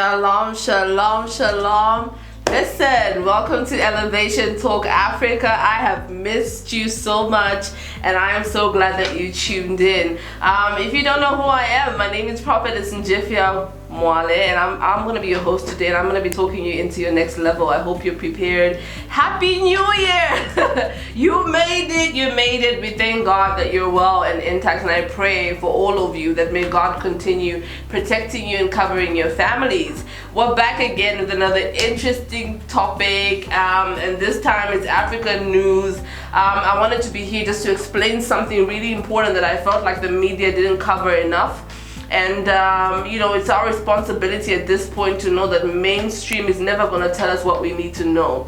Shalom, shalom, shalom. Listen, welcome to Elevation Talk Africa. I have missed you so much and I am so glad that you tuned in. If you don't know who I am, my name is Prophetess Njifia Mwale and I'm going to be your host today, and I'm going to be talking you into your next level. I hope you're prepared. Happy New Year! You made it. We thank God that you're well and intact, and I pray for all of you that may God continue protecting you and covering your families. We're back again with another interesting topic, and this time it's African news. I wanted to be here just to explain something really important that I felt like the media didn't cover enough. And it's our responsibility at this point to know that mainstream is never going to tell us what we need to know.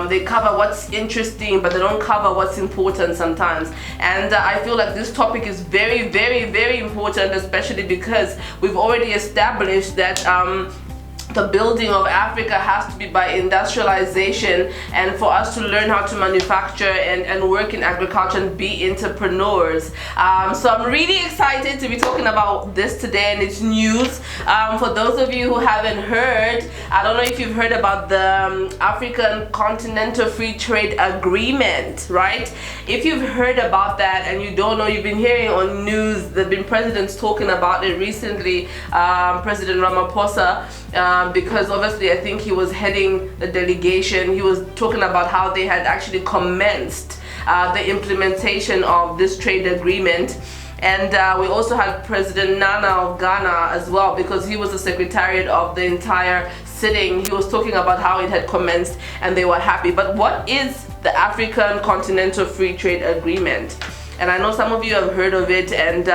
They cover what's interesting, but they don't cover what's important sometimes. And I feel like this topic is very, very, very important, especially because we've already established that the building of Africa has to be by industrialization, and for us to learn how to manufacture and work in agriculture and be entrepreneurs. So I'm really excited to be talking about this today, and it's news. For those of you who haven't heard, I don't know if you've heard about the African Continental Free Trade Agreement, right? If you've heard about that and you don't know, you've been hearing on news, there have been presidents talking about it recently, President Ramaphosa, because obviously I think he was heading the delegation. He was talking about how they had actually commenced the implementation of this trade agreement. And we also had President Nana of Ghana as well, because he was the secretariat of the entire sitting. He was talking about how it had commenced and they were happy. But what is the African Continental Free Trade Agreement? And I know some of you have heard of it, and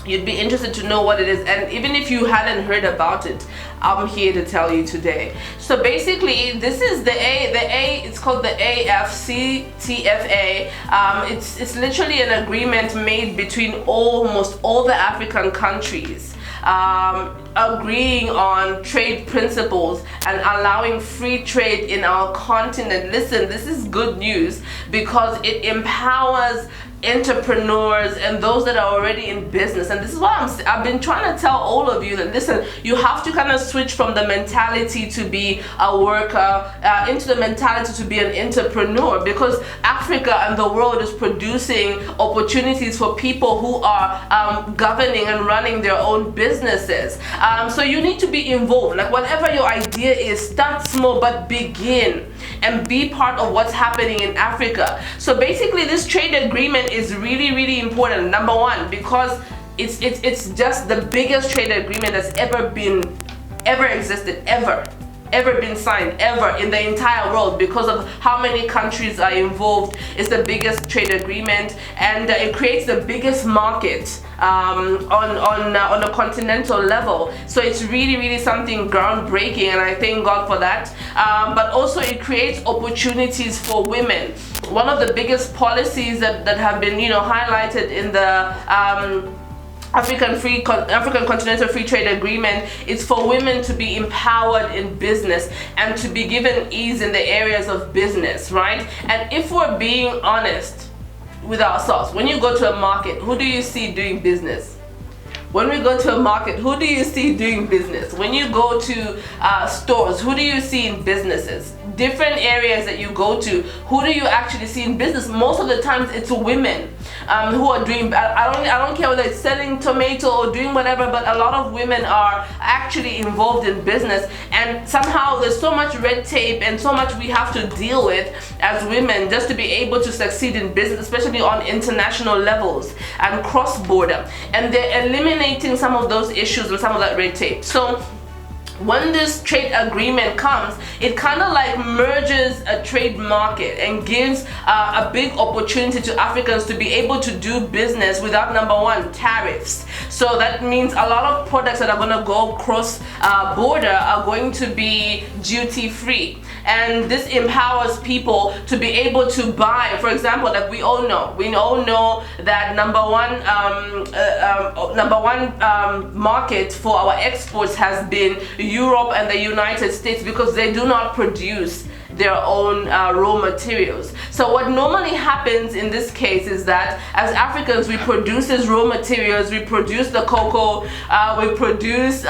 you'd be interested to know what it is. And even if you hadn't heard about it, I'm here to tell you today. So basically, this is it's called the AfCFTA. It's literally an agreement made between almost all the African countries, agreeing on trade principles and allowing free trade in our continent. Listen, this is good news because it empowers entrepreneurs and those that are already in business. And this is what I've been trying to tell all of you, that listen, you have to kind of switch from the mentality to be a worker into the mentality to be an entrepreneur, because Africa and the world is producing opportunities for people who are governing and running their own businesses. So you need to be involved. Like, whatever your idea is, start small but begin and be part of what's happening in Africa. So basically, this trade agreement is really, really important. Number one, because it's just the biggest trade agreement that's ever existed, ever been signed, ever in the entire world, because of how many countries are involved. It's the biggest trade agreement, and it creates the biggest market on a continental level. So it's really, really something groundbreaking, and I thank God for that. But also it creates opportunities for women. One of the biggest policies that have been highlighted in the African Continental Free Trade Agreement is for women to be empowered in business and to be given ease in the areas of business, right? And if we're being honest with ourselves, when you go to a market, who do you see doing business? When we go to a market, who do you see doing business? When you go to stores, who do you see in businesses? Different areas that you go to, who do you actually see in business? Most of the times it's women who are doing, I don't care whether it's selling tomato or doing whatever, but a lot of women are actually involved in business. And somehow there's so much red tape and so much we have to deal with as women just to be able to succeed in business, especially on international levels and cross-border. And they're eliminating some of those issues and some of that red tape. So when this trade agreement comes, it kind of like merges a trade market and gives a big opportunity to Africans to be able to do business without, number one, tariffs. So that means a lot of products that are going to go cross border are going to be duty free. And this empowers people to be able to buy. For example, like we all know that number one market for our exports has been Europe and the United States, because they do not produce their own raw materials. So what normally happens in this case is that as Africans, we produce these raw materials, we produce the cocoa, we produce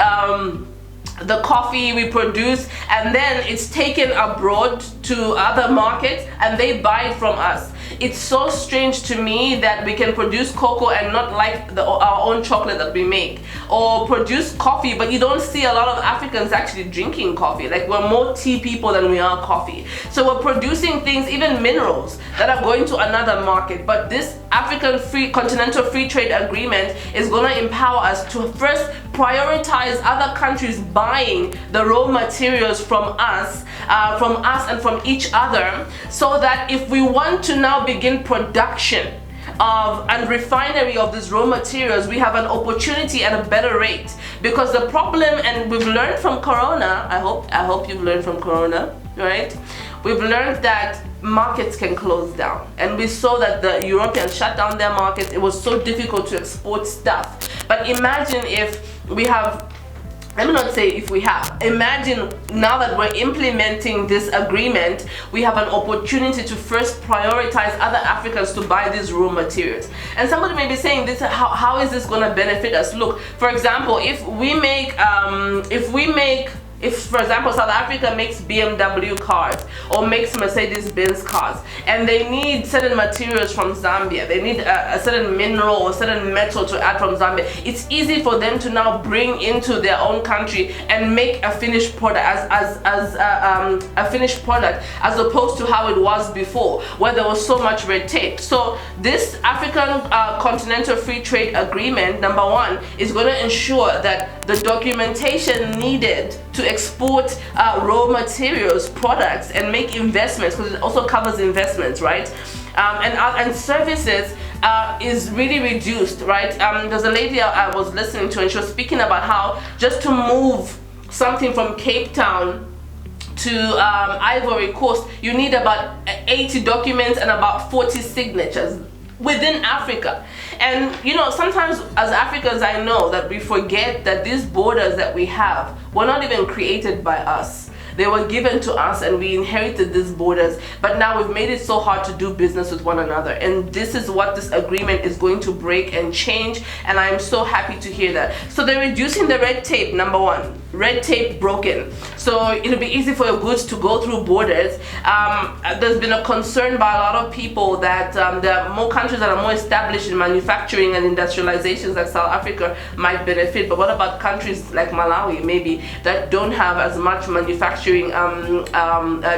the coffee we produce, and then it's taken abroad to other markets and they buy it from us. It's so strange to me that we can produce cocoa and not like our own chocolate that we make, or produce coffee but you don't see a lot of Africans actually drinking coffee. Like, we're more tea people than we are coffee. So we're producing things, even minerals, that are going to another market. But this Continental Free Trade Agreement is going to empower us to first prioritize other countries buying the raw materials from us and from each other, so that if we want to now begin production of and refinery of these raw materials, we have an opportunity at a better rate. Because the problem, and we've learned from Corona, I hope you've learned from Corona, right? We've learned that markets can close down, and we saw that the Europeans shut down their markets. It was so difficult to export stuff. But imagine if we have, let me not say if we have, imagine now that we're implementing this agreement, we have an opportunity to first prioritize other Africans to buy these raw materials. And somebody may be saying, this, how is this going to benefit us? Look, for example, if for example South Africa makes BMW cars or makes Mercedes-Benz cars, and they need certain materials from Zambia, they need a certain mineral or certain metal to add from Zambia, it's easy for them to now bring into their own country and make a finished product a finished product, as opposed to how it was before, where there was so much red tape. So this African Continental Free Trade Agreement, number one, is going to ensure that the documentation needed to export raw materials, products, and make investments, because it also covers investments, right? And services is really reduced, right? There's a lady I was listening to, and she was speaking about how just to move something from Cape Town to Ivory Coast, you need about 80 documents and about 40 signatures within Africa. And you know, sometimes as Africans, I know that we forget that these borders that we have were not even created by us. They were given to us and we inherited these borders, but now we've made it so hard to do business with one another. And this is what this agreement is going to break and change, and I'm so happy to hear that. So they're reducing the red tape, number one. Red tape broken. So it'll be easy for your goods to go through borders. There's been a concern by a lot of people that there are more countries that are more established in manufacturing and industrializations, like South Africa, might benefit. But what about countries like Malawi, maybe, that don't have as much manufacturing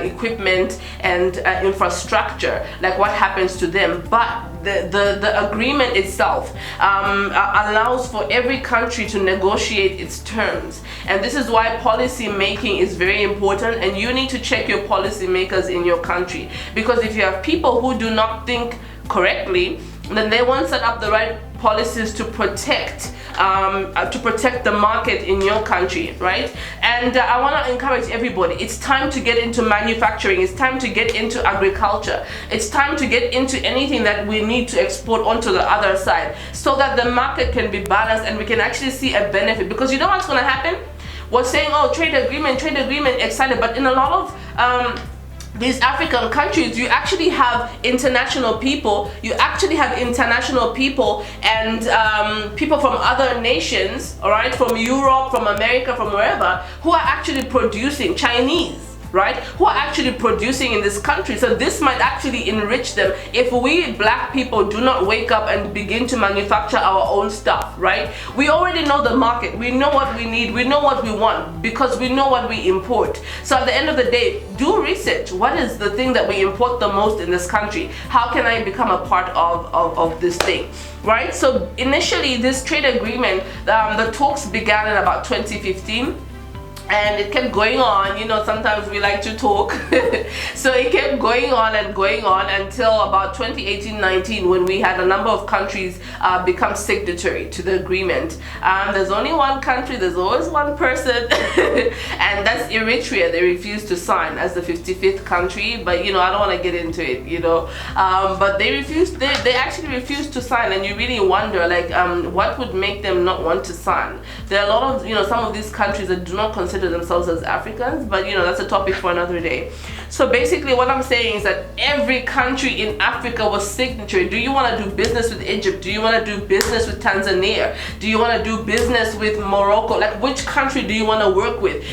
equipment and infrastructure? Like, what happens to them? But the agreement itself allows for every country to negotiate its terms, and this is why policy making is very important. And you need to check your policy makers in your country, because if you have people who do not think correctly, then they won't set up the right policies to protect the market in your country, right? And I want to encourage everybody, it's time to get into manufacturing, it's time to get into agriculture, it's time to get into anything that we need to export onto the other side, so that the market can be balanced and we can actually see a benefit. Because you know what's going to happen? We're saying, oh, trade agreement, excited, but in a lot of these African countries, you actually have international people, and people from other nations, all right, from Europe, from America, from wherever, who are actually producing, Chinese, right, who are actually producing in this country. So this might actually enrich them if we black people do not wake up and begin to manufacture our own stuff, right? We already know the market, we know what we need, we know what we want, because we know what we import. So at the end of the day, do research. What is the thing that we import the most in this country? How can I become a part of this thing, right? So initially, this trade agreement, the talks began in about 2015. And it kept going on. You know, sometimes we like to talk. So it kept going on until about 2018-19, when we had a number of countries become signatory to the agreement. There's only one country, there's always one person, and that's Eritrea. They refused to sign as the 55th country, but you know, I don't want to get into it, you know. But they actually refused to sign, and you really wonder, like, what would make them not want to sign? There are a lot of, you know, some of these countries that do not consider consider themselves as Africans, but you know, that's a topic for another day. So basically what I'm saying is that every country in Africa was signatory. Do you want to do business with Egypt? Do you want to do business with Tanzania? Do you want to do business with Morocco? Like, which country do you want to work with?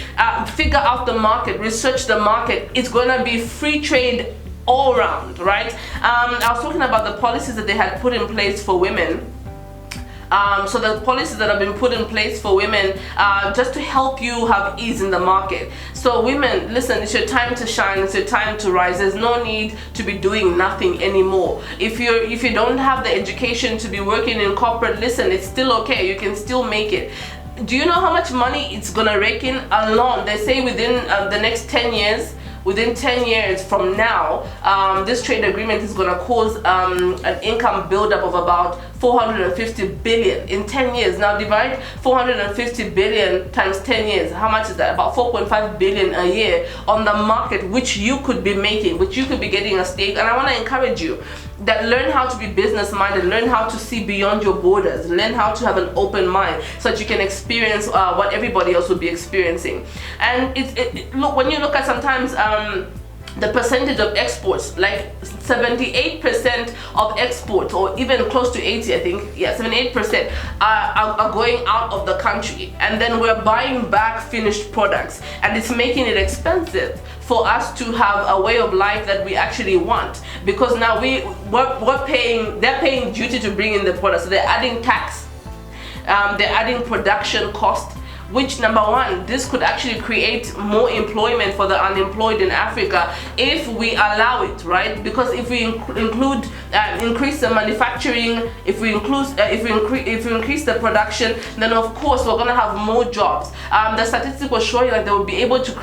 Figure out the market, research the market. It's going to be free trade all around, right? I was talking about the policies that they had put in place for women. So the policies that have been put in place for women, just to help you have ease in the market. So women, listen, it's your time to shine, it's your time to rise. There's no need to be doing nothing anymore. If you don't have the education to be working in corporate, listen, it's still okay, you can still make it. Do you know how much money it's gonna rake in alone? They say within the next 10 years, within 10 years from now, this trade agreement is going to cause an income buildup of about 450 billion in 10 years. Now divide 450 billion times 10 years. How much is that? About 4.5 billion a year on the market, which you could be making, which you could be getting a stake. And I want to encourage you that learn how to be business minded, learn how to see beyond your borders, learn how to have an open mind so that you can experience what everybody else will be experiencing. And look, when you look at sometimes the percentage of exports, like 78% of exports, or even close to 80, I think, yeah, 78% are going out of the country, and then we're buying back finished products, and it's making it expensive for us to have a way of life that we actually want, because now they're paying duty to bring in the products, so they're adding tax, they're adding production cost, which, number one, this could actually create more employment for the unemployed in Africa if we allow it, right? Because if we increase the manufacturing, if we increase the production, then of course we're gonna have more jobs. The statistic was showing that they will be able to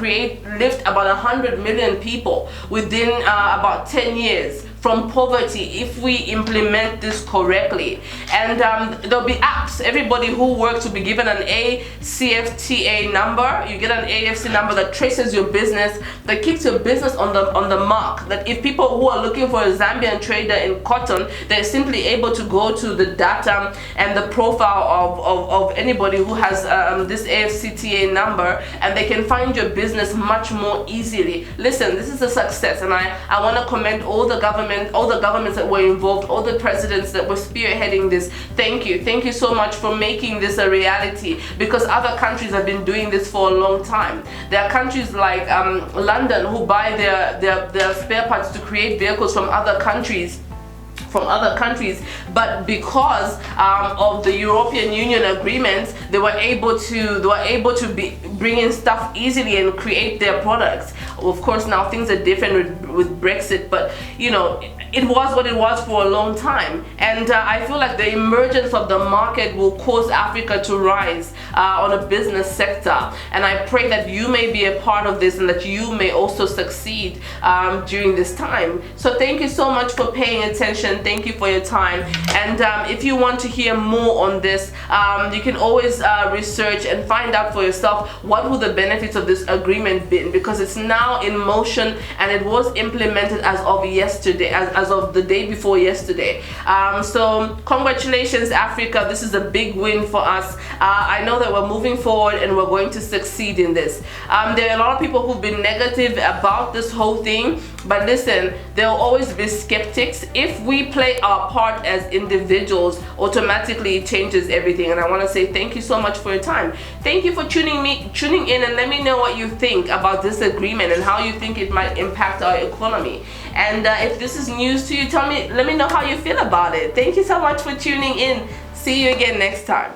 lift about 100 million people within about 10 years from poverty if we implement this correctly. And there'll be apps. Everybody who works will be given an AfCFTA number. You get an AFC number that traces your business, that keeps your business on the mark. That if people who are looking for a Zambian trader in cotton, they're simply able to go to the data and the profile of anybody who has this AfCFTA number, and they can find your business much more easily. Listen, this is a success, and I want to commend all the governments that were involved, all the presidents that were spearheading this. Thank you so much for making this a reality, because other countries have been doing this for a long time. There are countries like London who buy their spare parts to create vehicles from other countries, but because of the European Union agreements, they were able to bring in stuff easily and create their products. Of course, now things are different with Brexit, but you know, it was what it was for a long time. And I feel like the emergence of the market will cause Africa to rise on a business sector. And I pray that you may be a part of this and that you may also succeed during this time. So thank you so much for paying attention. Thank you for your time. And if you want to hear more on this, you can always research and find out for yourself what will the benefits of this agreement be, because it's now in motion and it was implemented as of yesterday, as of the day before yesterday. So congratulations, Africa. This is a big win for us. I know that we're moving forward and we're going to succeed in this. There are a lot of people who've been negative about this whole thing, but listen, there will always be skeptics. If we play our part as individuals, automatically it changes everything. And I want to say thank you so much for your time. Thank you for tuning in, and let me know what you think about this agreement and how you think it might impact our economy. And if this is news to you, let me know how you feel about it. Thank you so much for tuning in. See you again next time.